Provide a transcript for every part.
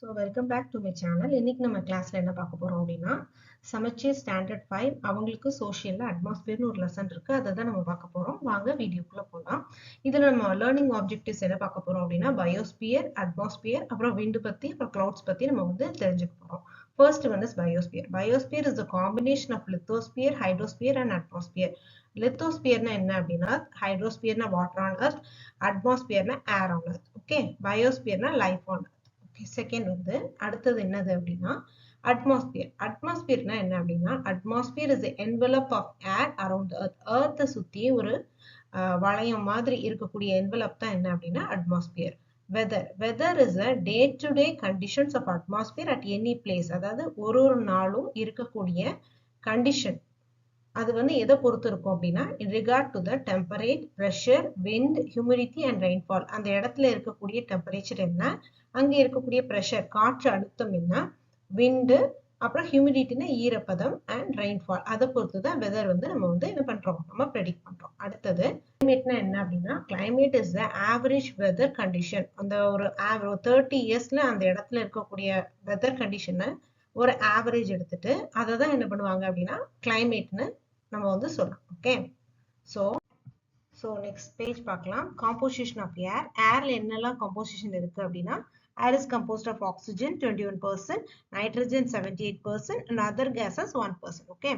So welcome back to my channel. இன்னைக்கு நம்ம கிளாஸ்ல என்ன பார்க்க போறோம் அப்படின்னா சமச்சீர் ஸ்டாண்டர்ட் 5 அவங்களுக்கு சோஷியல்ல அட்மாஸ்பியர்னு ஒரு லெசன் இருக்கு. அதை தான் நம்ம பார்க்க போறோம். வாங்க வீடியோக்குள்ள போலாம். இதுல நம்ம லேர்னிங் ஆப்ஜெக்டிவ்ஸ் என்ன பார்க்க போறோம் அப்படின்னா பயோஸ்பியர், அட்மாஸ்பியர், அப்புறம் விண்ட் பத்தி, அப்புறம் கிளவுட்ஸ் பத்தி நம்ம தெரிஞ்சுக்க போறோம். First one is biosphere. Biosphere is a combination of lithosphere, hydrosphere and atmosphere. Lithosphere na enna appadina hydrosphere na water on earth, atmosphere na air on earth. Okay, biosphere na life on earth. Okay, second அடுத்தது என்னது அப்படின்னா atmosphere. Atmosphere na enna appadina atmosphere is the envelope of air around the earth. earth சுத்தி ஒரு வளையம் மாதிரி இருக்கக்கூடிய envelope தான் என்ன அப்படின்னா atmosphere. Weather is a day-to-day conditions of atmosphere at any place. அதாவது ஒரு நாளும் இருக்கக்கூடிய கண்டிஷன் அது எதை பொறுத்து இருக்கும் அப்படின்னா in regard to the temperature, pressure, wind, humidity and rainfall. அந்த இடத்துல இருக்கக்கூடிய டெம்பரேச்சர் என்ன, அங்க இருக்கக்கூடிய pressure காற்று அழுத்தம் என்ன, wind, அப்புறம் ஹியூமிடிட்டினா ஈரப்பதம் அண்ட் ரெயின்ஃபால், அதை பொறுத்து தான் வெதர் நம்ம என்ன பண்றோம், நம்ம ப்ரெடிக்ட் பண்றோம். அடுத்தது கிளைமேட்னா என்ன அப்படின்னா climate is the average weather condition. அந்த ஒரு 30 இயர்ஸ்ல அந்த இடத்துல இருக்கக்கூடிய வெதர் கண்டிஷனை ஒரு ஆவரேஜ் எடுத்துட்டு அதை தான் என்ன பண்ணுவாங்க அப்படின்னா கிளைமேட்னு நம்ம சொல்லலாம். ஓகே, ஸோ நெக்ஸ்ட் பேஜ் பார்க்கலாம். Composition of air. ஏர்ல என்னெல்லாம் காம்போசிஷன் இருக்கு அப்படின்னா air is composed of oxygen 21%, nitrogen 78% and other gases 1%. Okay,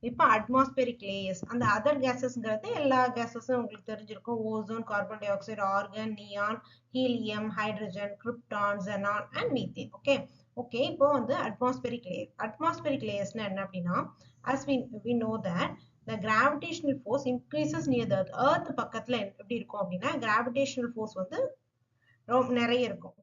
இப்போ atmospheric layers. அந்த other gasesங்கிறது எல்லா gases உங்களுக்கு தெரிஞ்சிருக்கும். Ozone, carbon di oxide, organ, neon, helium, hydrogen, krypton, xenon and methane. Okay, இப்போ atmospheric layer. Atmospheric layers என்ன அப்படின்னா as we know that the gravitational force increases near the earth. earth பக்கத்துல எப்படி இருக்கும் அப்படின்னா gravitational force ரொம்ப நிறைய இருக்கும்.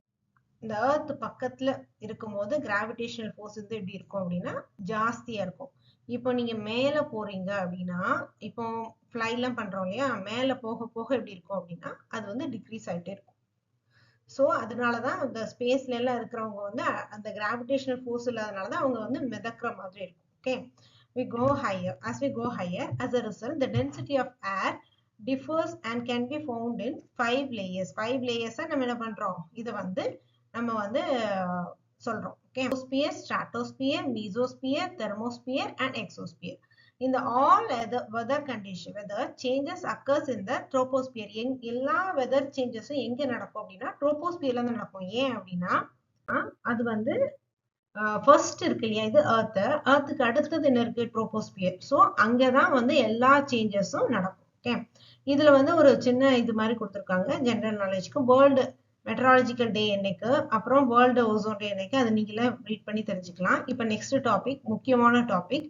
இந்த earth பக்கத்துல இருக்கும்போது கிராவிடேஷனல் ஃபோர்ஸ் எப்படி இருக்கும் அப்படின்னா ஜாஸ்தியா இருக்கும். இப்போ நீங்க மேல போறீங்க அப்படின்னா, இப்போ ஃப்ளை எல்லாம் பண்றோம் இல்லையா, மேல போக போக எப்படி இருக்கும் அப்படின்னா அது டிக்ரீஸ் ஆயிட்டே இருக்கும். ஸோ அதனாலதான் அந்த ஸ்பேஸ்ல எல்லாம் இருக்கிறவங்க அந்த கிராவிடேஷனல் ஃபோர்ஸ் இல்லாதனாலதான் அவங்க மிதக்கிற மாதிரி இருக்கும். Okay, we go higher. As we go higher, as a result, the density of air differs and can be found in 5 layers. 5 layers நம்ம என்ன பண்றோம், இதை நம்ம சொல்றோம். Okay, troposphere, stratosphere, mesosphere, thermosphere and exosphere. இந்த all weather condition, weather changes occurs in the troposphere. எல்லா weather changes எங்க நடக்கும் அப்படின்னா troposphereல தான் நடக்கும். ஏன் அப்படின்னா அது ஃபர்ஸ்ட் இருக்கு இல்லையா, இது earthக்கு அடுத்தது என்ன இருக்கு, troposphere. ஸோ அங்கதான் எல்லா சேஞ்சஸும் நடக்கும். ஓகே, இதுல ஒரு சின்ன இது மாதிரி கொடுத்துருக்காங்க ஜெனரல் நாலேஜ்க்கு. வேர்ல்டு மெட்ராலஜிக்கல் டே என்னைக்கு, அப்புறம் வேர்ல்டு ஓசோன் டே என்னைக்கு, அது நீங்களே ரீட் பண்ணி தெரிஞ்சுக்கலாம். இப்போ நெக்ஸ்ட் டாபிக், முக்கியமான topic,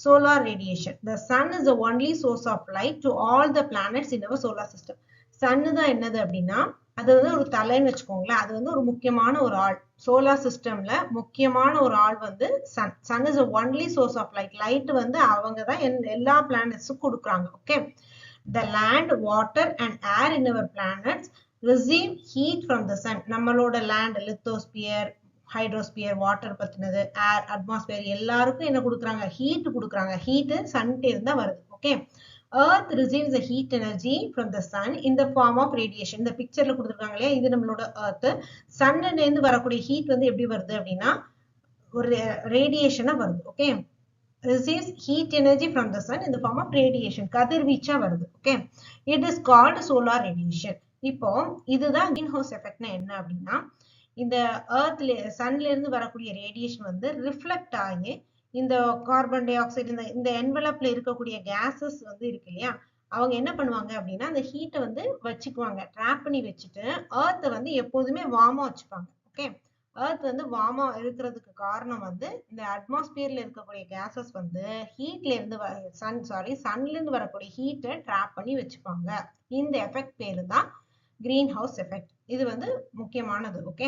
solar radiation. The sun is the only source of light to all the planets in our solar system. சன்னு தான் என்னது அப்படின்னா அது ஒரு தலைன்னு வச்சுக்கோங்களேன். அது ஒரு முக்கியமான ஒரு ஆள் சோலார் சிஸ்டம்ல, முக்கியமான ஒரு ஆள் sun. Sun is only source of light. Light அவங்க தான் எல்லா பிளானட்ஸும் கொடுக்குறாங்க. Okay, the land, water and air in our planets receive heat from the sun. நம்மளோட land, lithosphere, hydrosphere, water பத்தினது, air, atmosphere எல்லாருக்கும் என்ன கொடுக்குறாங்க, ஹீட் கொடுக்குறாங்க. ஹீட் சன்கிட்ட இருந்தா வருது. Okay, earth receives the heat energy from the sun in the form of radiation. இந்த பிக்சர்ல கொடுத்துருக்காங்க இல்லையா, இது நம்மளோட earth. சன்ல இருந்து வரக்கூடிய ஹீட் எப்படி வருது அப்படின்னா ஒரு ரேடியேஷனா வருது. Okay, receives heat energy from the sun in the form of radiation. கதிர்வீச்சா வருது. Okay, it is called solar radiation. இப்போ இதுதான் கிரீன் ஹவுஸ் எஃபெக்ட்னா என்ன அப்படின்னா இந்த எர்த்ல சன்ல இருந்து வரக்கூடிய ரேடியேஷன் ரிஃப்ளெக்ட் ஆகி இந்த கார்பன் டை ஆக்சைடு இந்த என்வலப்ல இருக்கக்கூடிய கேசஸ் இருக்கு இல்லையா, அவங்க என்ன பண்ணுவாங்க அப்படின்னா அந்த ஹீட்டை வச்சுக்குவாங்க, ட்ராப் பண்ணி வச்சுட்டு எர்த்தை எப்போதுமே வார்மா வச்சுப்பாங்க. ஓகே, எர்த் வார்மா இருக்கிறதுக்கு காரணம் இந்த அட்மாஸ்பியர்ல இருக்கக்கூடிய கேசஸ் ஹீட்ல இருந்து சன்ல இருந்து வரக்கூடிய ஹீட்டை ட்ராப் பண்ணி வச்சுப்பாங்க. இந்த எஃபெக்ட் பேரு தான் கிரீன் ஹவுஸ் எஃபெக்ட். இது முக்கியமானது. ஓகே,